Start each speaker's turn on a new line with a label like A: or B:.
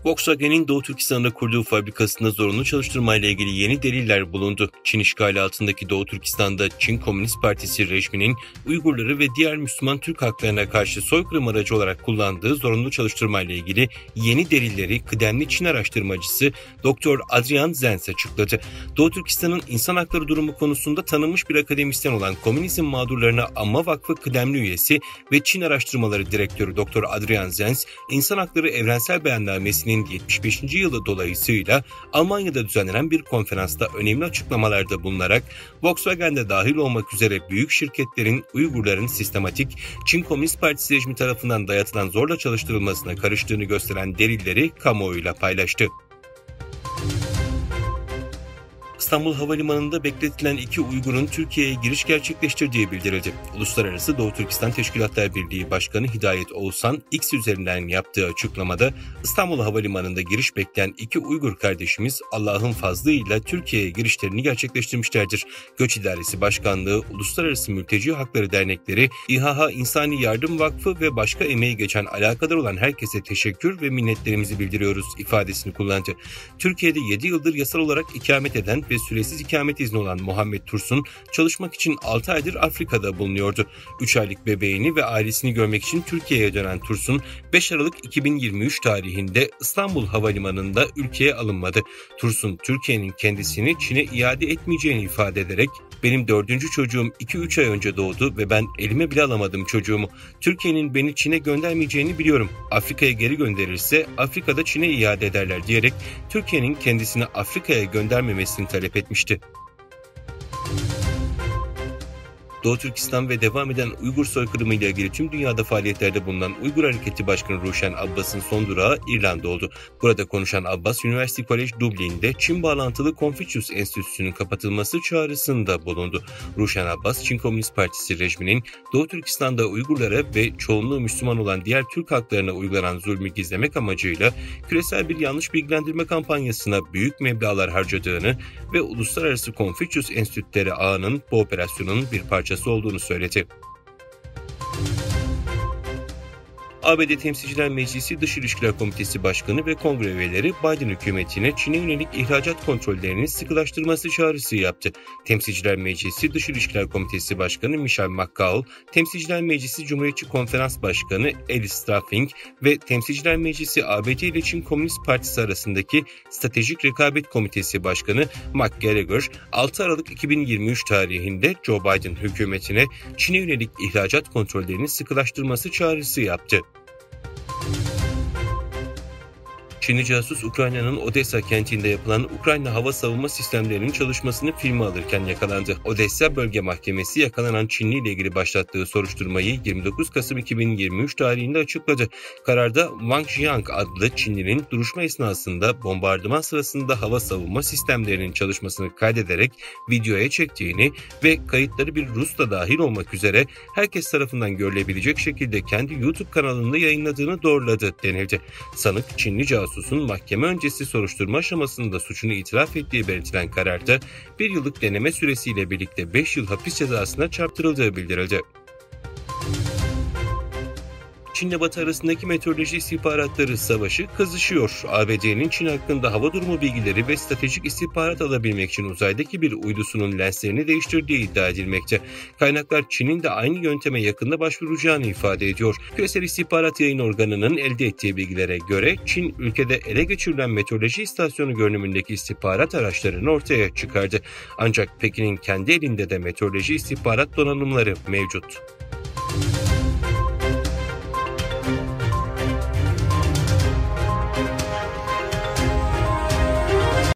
A: Volkswagen'in Doğu Türkistan'da kurduğu fabrikasında zorunlu çalıştırmayla ilgili yeni deliller bulundu. Çin işgali altındaki Doğu Türkistan'da Çin Komünist Partisi rejiminin Uygurları ve diğer Müslüman Türk halklarına karşı soykırım aracı olarak kullandığı zorunlu çalıştırmayla ilgili yeni delilleri kıdemli Çin araştırmacısı Dr. Adrian Zenz açıkladı. Doğu Türkistan'ın insan hakları durumu konusunda tanınmış bir akademisyen olan Komünizm Mağdurlarına Anma Vakfı kıdemli üyesi ve Çin Araştırmaları Direktörü Dr. Adrian Zenz, İnsan Hakları Evrensel Beyannamesi'nin 75. yılı dolayısıyla Almanya'da düzenlenen bir konferansta önemli açıklamalarda bulunarak Volkswagen'de dahil olmak üzere büyük şirketlerin Uygurların sistematik Çin Komünist Partisi rejimi tarafından dayatılan zorla çalıştırılmasına karıştığını gösteren delilleri kamuoyuyla paylaştı. İstanbul Havalimanı'nda bekletilen 2 Uygur'un Türkiye'ye giriş gerçekleştirdiği bildirildi. Uluslararası Doğu Türkistan Teşkilatlar Birliği Başkanı Hidayet Oğuzhan X üzerinden yaptığı açıklamada İstanbul Havalimanı'nda giriş bekleyen 2 Uygur kardeşimiz Allah'ın fazlıyla Türkiye'ye girişlerini gerçekleştirmişlerdir. Göç İdaresi Başkanlığı, Uluslararası Mülteci Hakları Dernekleri, İHH İnsani Yardım Vakfı ve başka emeği geçen alakadar olan herkese teşekkür ve minnetlerimizi bildiriyoruz ifadesini kullandı. Türkiye'de 7 yıldır yasal olarak ikamet eden ve süresiz ikamet izni olan Muhammed Tursun çalışmak için 6 aydır Afrika'da bulunuyordu. 3 aylık bebeğini ve ailesini görmek için Türkiye'ye dönen Tursun 5 Aralık 2023 tarihinde İstanbul Havalimanı'nda ülkeye alınmadı. Tursun Türkiye'nin kendisini Çin'e iade etmeyeceğini ifade ederek "Benim 4. çocuğum 2-3 ay önce doğdu ve ben elime bile alamadım çocuğumu. Türkiye'nin beni Çin'e göndermeyeceğini biliyorum. Afrika'ya geri gönderirse Afrika'da Çin'e iade ederler" diyerek Türkiye'nin kendisini Afrika'ya göndermemesini talep etmişti. Doğu Türkistan ve devam eden Uygur soykırımı ile ilgili tüm dünyada faaliyetlerde bulunan Uygur Hareketi Başkanı Ruşen Abbas'ın son durağı İrlanda oldu. Burada konuşan Abbas, University College Dublin'de Çin bağlantılı Confucius Enstitüsü'nün kapatılması çağrısında bulundu. Ruşen Abbas, Çin Komünist Partisi rejiminin Doğu Türkistan'da Uygurlara ve çoğunluğu Müslüman olan diğer Türk halklarına uygulanan zulmü gizlemek amacıyla küresel bir yanlış bilgilendirme kampanyasına büyük meblağlar harcadığını ve Uluslararası Confucius Enstitüleri ağının bu operasyonun bir parçası olduğunu söyledi. ABD Temsilciler Meclisi Dış İlişkiler Komitesi Başkanı ve kongre üyeleri Biden hükümetine Çin'e yönelik ihracat kontrollerini sıkılaştırması çağrısı yaptı. Temsilciler Meclisi Dış İlişkiler Komitesi Başkanı Michelle McCaul, Temsilciler Meclisi Cumhuriyetçi Konferans Başkanı Alice Straffing ve Temsilciler Meclisi ABD ile Çin Komünist Partisi arasındaki Stratejik Rekabet Komitesi Başkanı Mark Gallagher, 6 Aralık 2023 tarihinde Joe Biden hükümetine Çin'e yönelik ihracat kontrollerini sıkılaştırması çağrısı yaptı. Çinli casus Ukrayna'nın Odessa kentinde yapılan Ukrayna hava savunma sistemlerinin çalışmasını filme alırken yakalandı. Odessa Bölge Mahkemesi yakalanan Çinli ile ilgili başlattığı soruşturmayı 29 Kasım 2023 tarihinde açıkladı. Kararda Wang Jiang adlı Çinlinin duruşma esnasında bombardıman sırasında hava savunma sistemlerinin çalışmasını kaydederek videoya çektiğini ve kayıtları bir Rus da dahil olmak üzere herkes tarafından görülebilecek şekilde kendi YouTube kanalında yayınladığını doğruladı denildi. Sanık Çinli casus mahkeme öncesi soruşturma aşamasında suçunu itiraf ettiği belirtilen kararda 1 yıllık deneme süresiyle birlikte 5 yıl hapis cezasına çarptırıldığı bildirildi. Çin'le Batı arasındaki meteoroloji istihbaratları savaşı kızışıyor. ABD'nin Çin hakkında hava durumu bilgileri ve stratejik istihbarat alabilmek için uzaydaki bir uydusunun lenslerini değiştirdiği iddia edilmekte. Kaynaklar Çin'in de aynı yönteme yakında başvuracağını ifade ediyor. Küresel İstihbarat Yayın Organı'nın elde ettiği bilgilere göre Çin ülkede ele geçirilen meteoroloji istasyonu görünümündeki istihbarat araçlarını ortaya çıkardı. Ancak Pekin'in kendi elinde de meteoroloji istihbarat donanımları mevcut.